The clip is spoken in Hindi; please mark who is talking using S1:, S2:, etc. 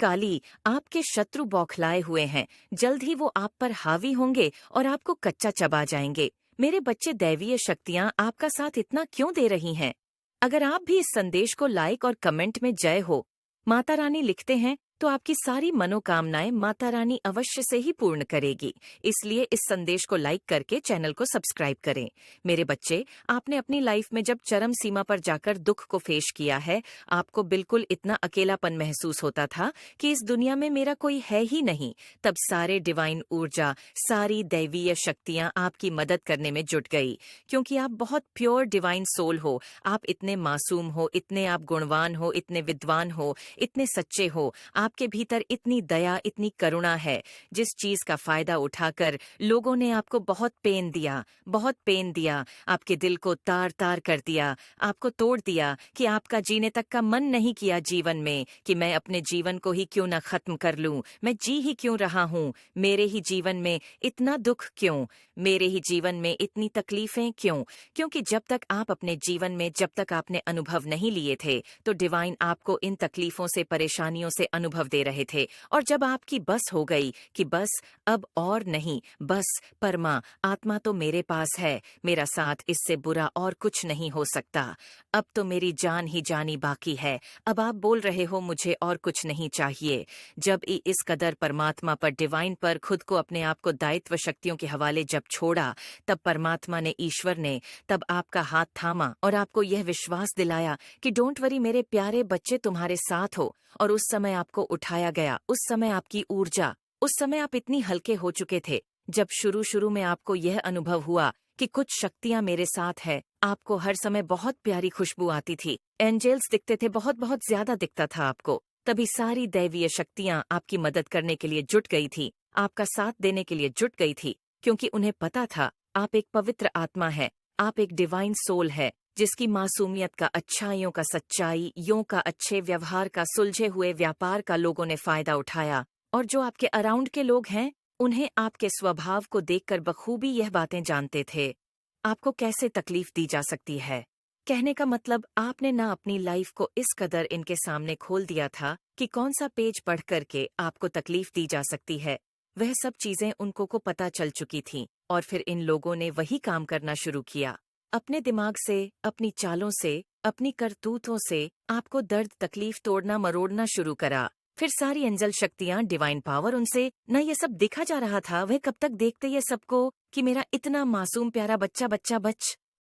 S1: काली, आपके शत्रु बौखलाए हुए हैं। जल्द ही वो आप पर हावी होंगे और आपको कच्चा चबा जाएंगे। मेरे बच्चे, दैवीय शक्तियाँ आपका साथ इतना क्यों दे रही हैं? अगर आप भी इस संदेश को लाइक और कमेंट में जय हो माता रानी लिखते हैं तो आपकी सारी मनोकामनाएं माता रानी अवश्य से ही पूर्ण करेगी। इसलिए इस संदेश को लाइक करके चैनल को सब्सक्राइब करें। मेरे बच्चे, आपने अपनी लाइफ में जब चरम सीमा पर जाकर दुख को फेस किया है, आपको बिल्कुल इतना अकेलापन महसूस होता था कि इस दुनिया में मेरा कोई है ही नहीं। तब सारे डिवाइन ऊर्जा, सारी दैवीय शक्तियां आपकी मदद करने में जुट गई, क्योंकि आप बहुत प्योर डिवाइन सोल हो। आप इतने मासूम हो, इतने आप गुणवान हो, इतने विद्वान हो, इतने सच्चे हो। आपके भीतर इतनी दया, इतनी करुणा है, जिस चीज का फायदा उठाकर लोगों ने आपको बहुत पेन दिया, बहुत पेन दिया, आपके दिल को तार तार कर दिया, आपको तोड़ दिया कि आपका जीने तक का मन नहीं किया जीवन में कि मैं अपने जीवन को ही क्यों ना खत्म कर लूं। मैं जी ही क्यों रहा हूं? मेरे ही जीवन में इतना दुख क्यों? मेरे ही जीवन में इतनी तकलीफें क्यों? क्योंकि जब तक आप अपने जीवन में, जब तक आपने अनुभव नहीं लिए थे, तो डिवाइन आपको इन तकलीफों से, परेशानियों से अनुभव दे रहे थे। और जब आपकी बस हो गई कि बस अब और नहीं, बस परमा आत्मा तो मेरे पास है, मेरा साथ, इससे बुरा और कुछ नहीं हो सकता, अब तो मेरी जान ही जानी बाकी है, अब आप बोल रहे हो मुझे और कुछ नहीं चाहिए। जब इस कदर परमात्मा पर, डिवाइन पर खुद को, अपने आप को दायित्व शक्तियों के हवाले जब छोड़ा, तब परमात्मा ने, ईश्वर ने तब आपका हाथ थामा और आपको यह विश्वास दिलाया कि डोंट वरी मेरे प्यारे बच्चे, तुम्हारे साथ हो। और उस समय आपको उठाया गया, उस समय आपकी ऊर्जा, उस समय आप इतनी हल्के हो चुके थे। जब शुरू शुरू में आपको यह अनुभव हुआ कि कुछ शक्तियां मेरे साथ है, आपको हर समय बहुत प्यारी खुशबू आती थी, एंजेल्स दिखते थे, बहुत बहुत ज्यादा दिखता था आपको। तभी सारी दैवीय शक्तियां आपकी मदद करने के लिए जुट गई थी, आपका साथ देने के लिए जुट गई थी, क्योंकि उन्हें पता था आप एक पवित्र आत्मा है, आप एक डिवाइन सोल है, जिसकी मासूमियत का, अच्छाइयों का, सच्चाइयों का, अच्छे व्यवहार का, सुलझे हुए व्यापार का लोगों ने फायदा उठाया। और जो आपके अराउंड के लोग हैं, उन्हें आपके स्वभाव को देखकर बखूबी यह बातें जानते थे, आपको कैसे तकलीफ दी जा सकती है। कहने का मतलब, आपने ना अपनी लाइफ को इस कदर इनके सामने खोल दिया था कि कौन सा पेज पढ़ करके आपको तकलीफ दी जा सकती है, वह सब चीजें उनको को पता चल चुकी थीं। और फिर इन लोगों ने वही काम करना शुरू किया, अपने दिमाग से, अपनी चालों से, अपनी करतूतों से आपको दर्द, तकलीफ, तोड़ना मरोड़ना शुरू करा। फिर सारी एंजल शक्तियां, डिवाइन पावर, उनसे न ये सब दिखा जा रहा था, वह कब तक देखते ये सबको कि मेरा इतना मासूम प्यारा बच्चा बच्चा बच